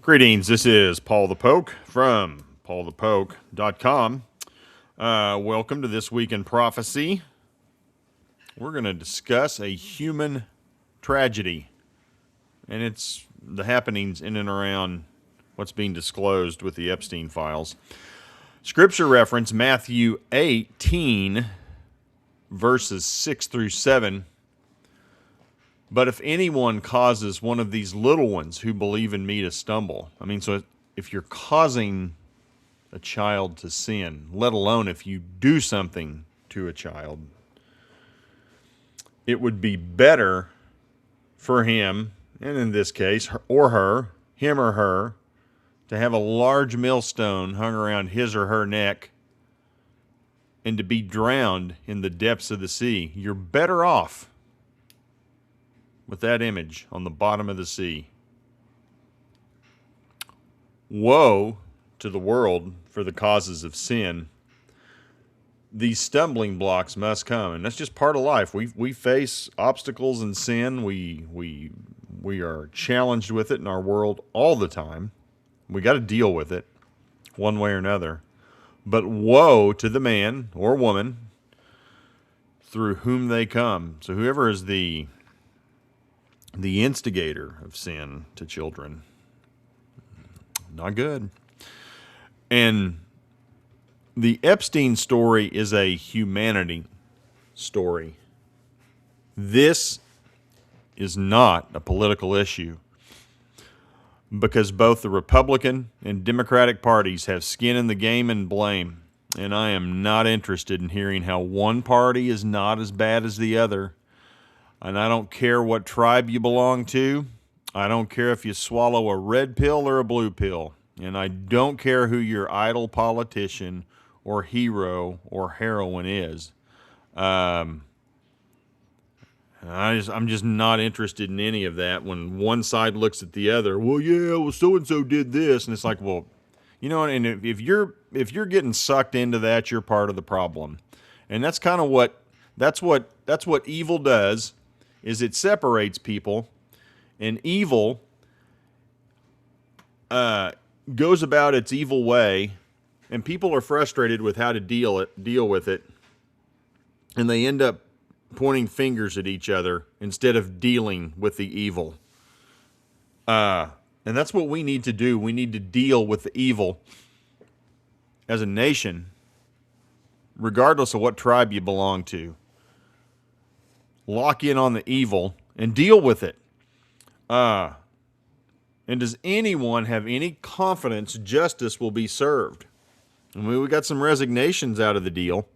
Greetings, this is Paul the Poke from PaulthePoke.com. Welcome to This Week in Prophecy. We're going to discuss a human tragedy, and it's the happenings in and around what's being disclosed with the Epstein files. Scripture reference Matthew 18, verses 6 through 7. But if anyone causes one of these little ones who believe in me to stumble, so if you're causing a child to sin, let alone if you do something to a child, it would be better for him, and in this case, him or her, to have a large millstone hung around his or her neck and to be drowned in the depths of the sea. You're better off with that image on the bottom of the sea. Woe to the world for the causes of sin. These stumbling blocks must come, and that's just part of life. We face obstacles and sin. We are challenged with it in our world all the time. We got to deal with it one way or another. But woe to the man or woman through whom they come. So whoever is the instigator of sin to children, not good. And the Epstein story is a humanity story. This is not a political issue because both the Republican and Democratic parties have skin in the game and blame. And I am not interested in hearing how one party is not as bad as the other. And I don't care what tribe you belong to. I don't care if you swallow a red pill or a blue pill. And I don't care who your idol politician or hero or heroine is. I'm just not interested in any of that. When one side looks at the other, so-and-so did this. And it's like, well, and if you're getting sucked into that, you're part of the problem. And that's kind of that's what evil does. Is it separates people, and evil goes about its evil way, and people are frustrated with how to deal with it, and they end up pointing fingers at each other instead of dealing with the evil. And that's what we need to do. We need to deal with the evil as a nation, regardless of what tribe you belong to. Lock in on the evil and deal with it. And does anyone have any confidence justice will be served? We got some resignations out of the deal.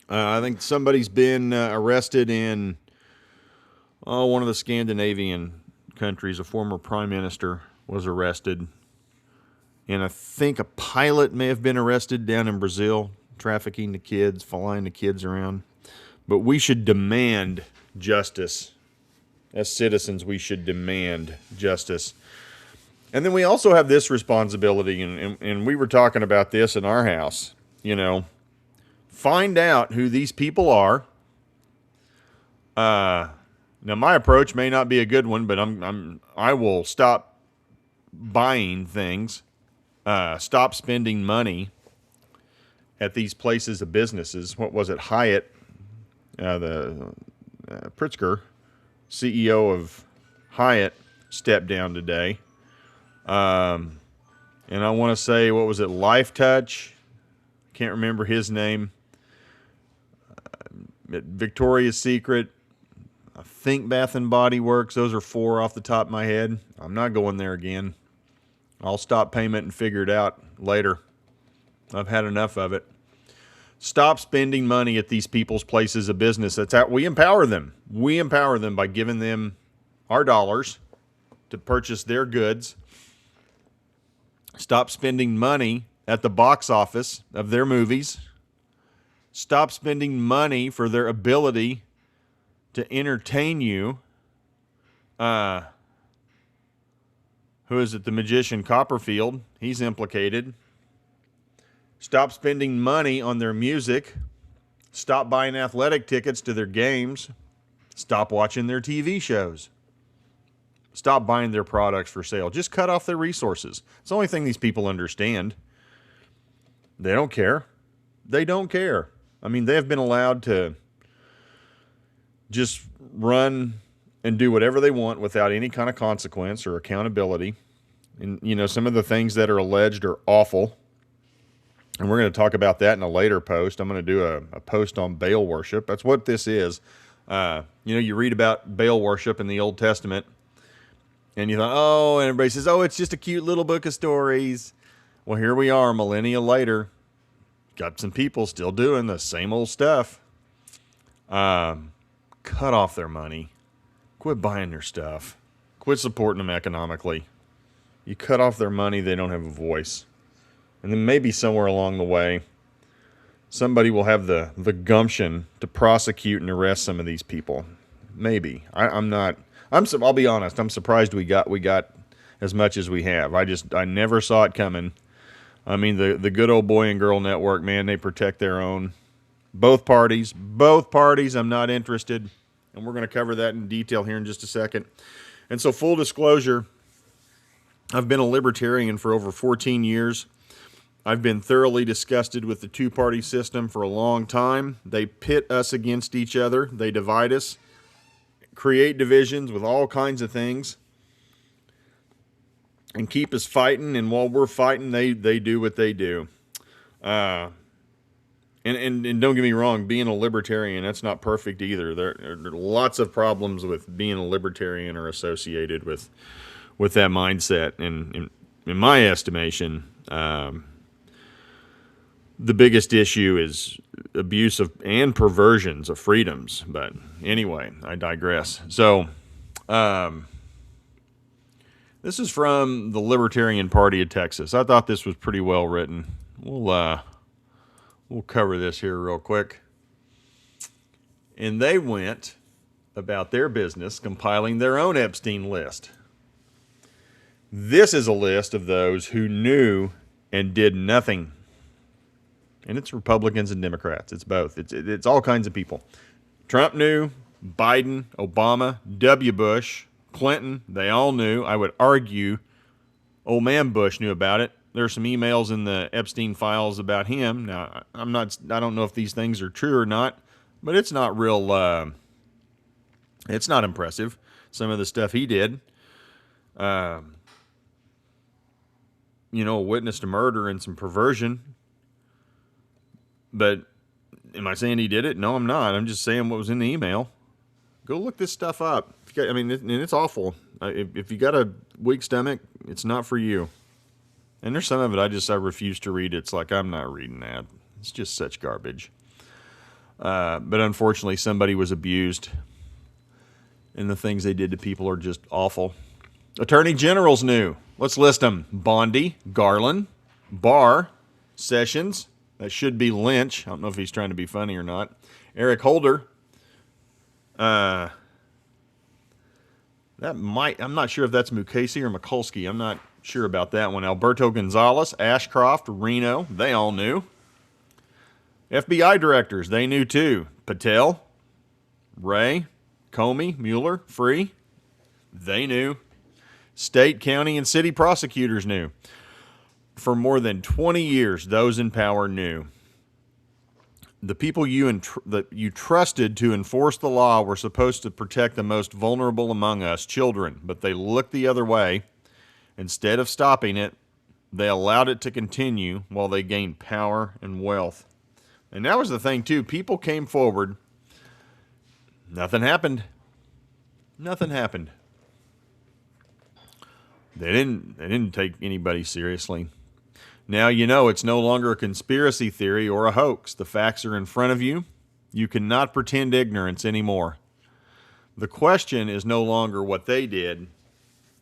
I think somebody's been arrested in one of the Scandinavian countries. A former prime minister was arrested. And I think a pilot may have been arrested down in Brazil, trafficking the kids, flying the kids around. But we should demand justice. As citizens, we should demand justice. And then we also have this responsibility, and we were talking about this in our house. Find out who these people are. Now, my approach may not be a good one, but I will stop buying things, stop spending money at these places of businesses. What was it, Hyatt? Pritzker, CEO of Hyatt, stepped down today. And I want to say, what was it, Life Touch? Can't remember his name. Victoria's Secret. I think Bath and Body Works. Those are four off the top of my head. I'm not going there again. I'll stop payment and figure it out later. I've had enough of it. Stop spending money at these people's places of business. That's how we empower them. We empower them by giving them our dollars to purchase their goods. Stop spending money at the box office of their movies. Stop spending money for their ability to entertain you. Who is it? The magician Copperfield. He's implicated. Stop spending money on their music. Stop buying athletic tickets to their games. Stop watching their TV shows. Stop buying their products for sale. Just cut off their resources. It's the only thing these people understand. They don't care. They don't care. I mean, they have been allowed to just run and do whatever they want without any kind of consequence or accountability. And, you know, some of the things that are alleged are awful. And we're going to talk about that in a later post. I'm going to do a post on Baal worship. That's what this is. You know, you read about Baal worship in the Old Testament, and you thought, oh, and everybody says, oh, it's just a cute little book of stories. Well, here we are, millennia later. Got some people still doing the same old stuff. Cut off their money. Quit buying their stuff. Quit supporting them economically. You cut off their money, they don't have a voice. And then maybe somewhere along the way, somebody will have the gumption to prosecute and arrest some of these people. Maybe. I'll be honest, I'm surprised we got as much as we have. I never saw it coming. I mean, the good old boy and girl network, man, they protect their own. Both parties, I'm not interested. And we're going to cover that in detail here in just a second. And so, full disclosure, I've been a libertarian for over 14 years. I've been thoroughly disgusted with the two-party system for a long time. They pit us against each other. They divide us, create divisions with all kinds of things, and keep us fighting. And while we're fighting, they do what they do. And don't get me wrong, being a libertarian, that's not perfect either. There are lots of problems with being a libertarian or associated with that mindset. And in my estimation, the biggest issue is abuse of and perversions of freedoms. But anyway, I digress. So, this is from the Libertarian Party of Texas. I thought this was pretty well written. We'll cover this here real quick. And they went about their business compiling their own Epstein list. This is a list of those who knew and did nothing. And it's Republicans and Democrats. It's both. It's all kinds of people. Trump knew. Biden, Obama, W. Bush, Clinton, they all knew. I would argue old man Bush knew about it. There's some emails in the Epstein files about him. Now, I don't know if these things are true or not, but it's not real, it's not impressive, some of the stuff he did. You know, witness to murder and some perversion. But am I saying he did it? No, I'm not. I'm just saying what was in the email. Go look this stuff up. And it's awful. If you got a weak stomach, it's not for you. And there's some of it I refuse to read. It's like, I'm not reading that. It's just such garbage. But unfortunately, somebody was abused. And the things they did to people are just awful. Attorney generals knew. Let's list them. Bondi, Garland, Barr, Sessions. That should be Lynch. I don't know if he's trying to be funny or not. Eric Holder. I'm not sure if that's Mukasey or Mikulski. I'm not sure about that one. Alberto Gonzalez, Ashcroft, Reno, they all knew. FBI directors, they knew too. Patel, Ray, Comey, Mueller, Free, they knew. State, county, and city prosecutors knew. For more than 20 years, those in power knew. The people that you trusted to enforce the law were supposed to protect the most vulnerable among us, children, but they looked the other way. Instead of stopping it, they allowed it to continue while they gained power and wealth. And that was the thing, too. People came forward. Nothing happened. Nothing happened. They didn't take anybody seriously. Now you know it's no longer a conspiracy theory or a hoax. The facts are in front of you. You cannot pretend ignorance anymore. The question is no longer what they did.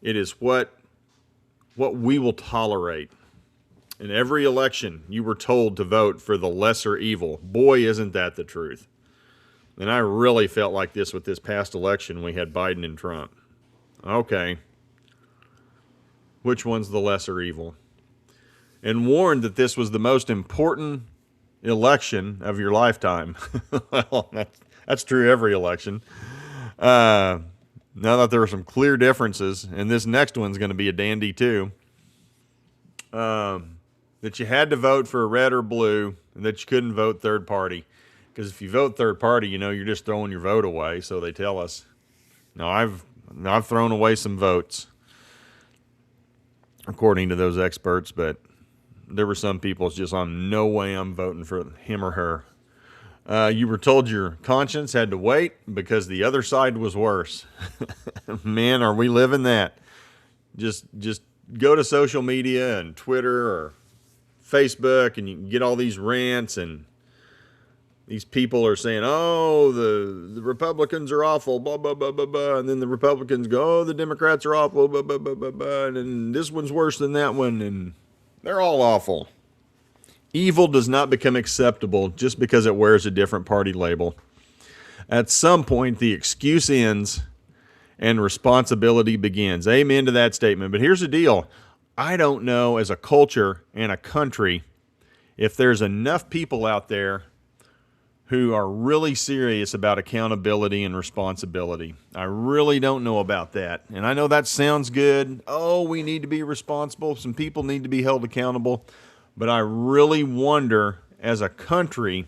It is what we will tolerate. In every election, you were told to vote for the lesser evil. Boy, isn't that the truth. And I really felt like this with this past election. We had Biden and Trump. Okay. Which one's the lesser evil? And warned that this was the most important election of your lifetime. Well, that's true every election. Now that there are some clear differences, and this next one's going to be a dandy too, that you had to vote for a red or blue, and that you couldn't vote third party. Because if you vote third party, you're just throwing your vote away, so they tell us. Now, I've thrown away some votes, according to those experts, but there were some people, it's just no way I'm voting for him or her. You were told your conscience had to wait because the other side was worse. Man, are we living that? Just go to social media and Twitter or Facebook, and you can get all these rants, and these people are saying, oh, the Republicans are awful, blah, blah, blah, blah, blah. And then the Republicans go, oh, the Democrats are awful, blah, blah, blah, blah, blah. And then this one's worse than that one, and they're all awful. Evil does not become acceptable just because it wears a different party label. At some point, the excuse ends and responsibility begins. Amen to that statement. But here's the deal. I don't know, as a culture and a country, if there's enough people out there who are really serious about accountability and responsibility. I really don't know about that. And I know that sounds good. Oh, we need to be responsible. Some people need to be held accountable. But I really wonder, as a country,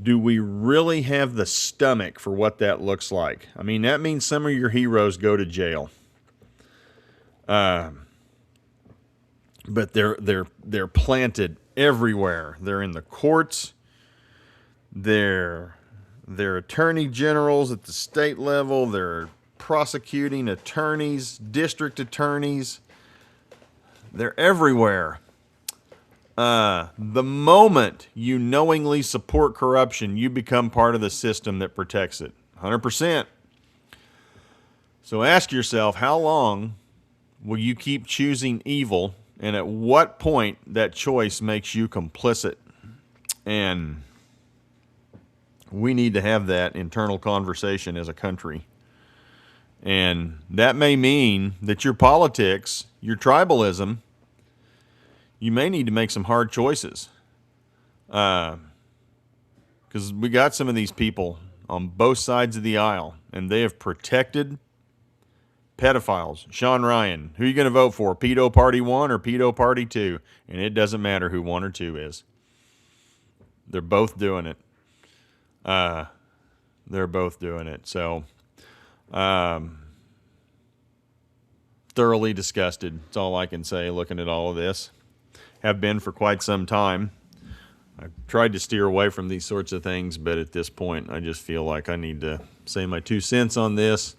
do we really have the stomach for what that looks like? I mean, that means some of your heroes go to jail. But they're planted everywhere. They're in the courts. They're attorney generals at the state level. They're prosecuting attorneys, district attorneys. They're everywhere. The moment you knowingly support corruption, you become part of the system that protects it. 100%. So ask yourself, how long will you keep choosing evil, and at what point that choice makes you complicit? And we need to have that internal conversation as a country. And that may mean that your politics, your tribalism, you may need to make some hard choices. Because we got some of these people on both sides of the aisle, and they have protected pedophiles. Sean Ryan, who are you going to vote for? Pedo Party 1 or Pedo Party 2? And it doesn't matter who 1 or 2 is. They're both doing it. They're both doing it. So, thoroughly disgusted. That's all I can say looking at all of this. Have been for quite some time. I've tried to steer away from these sorts of things, but at this point, I just feel like I need to say my 2 cents on this.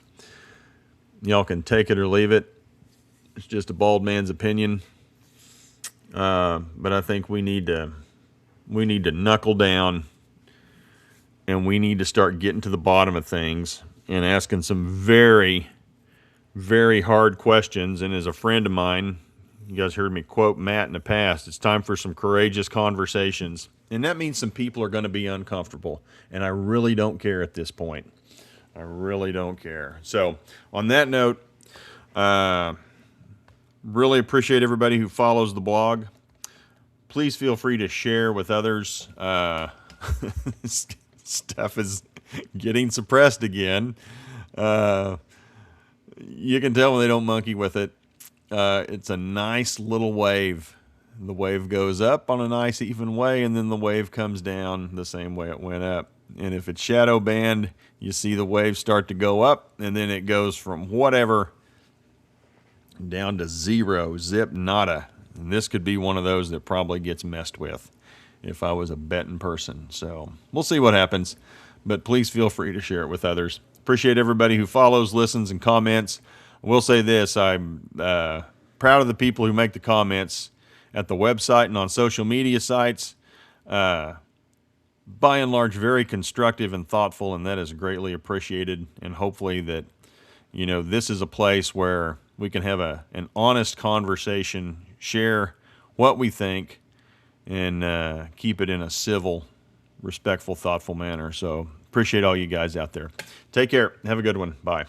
Y'all can take it or leave it. It's just a bald man's opinion. But I think we need to knuckle down, and we need to start getting to the bottom of things and asking some very, very hard questions. And as a friend of mine, you guys heard me quote Matt in the past, it's time for some courageous conversations. And that means some people are going to be uncomfortable. And I really don't care at this point. I really don't care. So on that note, really appreciate everybody who follows the blog. Please feel free to share with others. Stuff is getting suppressed again. You can tell when they don't monkey with it. It's a nice little wave. The wave goes up on a nice even way, and then the wave comes down the same way it went up. And if it's shadow banned, you see the wave start to go up, and then it goes from whatever down to 0, zip, nada. And this could be one of those that probably gets messed with if I was a betting person. So we'll see what happens, but please feel free to share it with others. Appreciate everybody who follows, listens, and comments. I will say this, I'm proud of the people who make the comments at the website and on social media sites. By and large, very constructive and thoughtful, and that is greatly appreciated. And hopefully that, this is a place where we can have an honest conversation, share what we think, and keep it in a civil, respectful, thoughtful manner. So appreciate all you guys out there. Take care. Have a good one. Bye.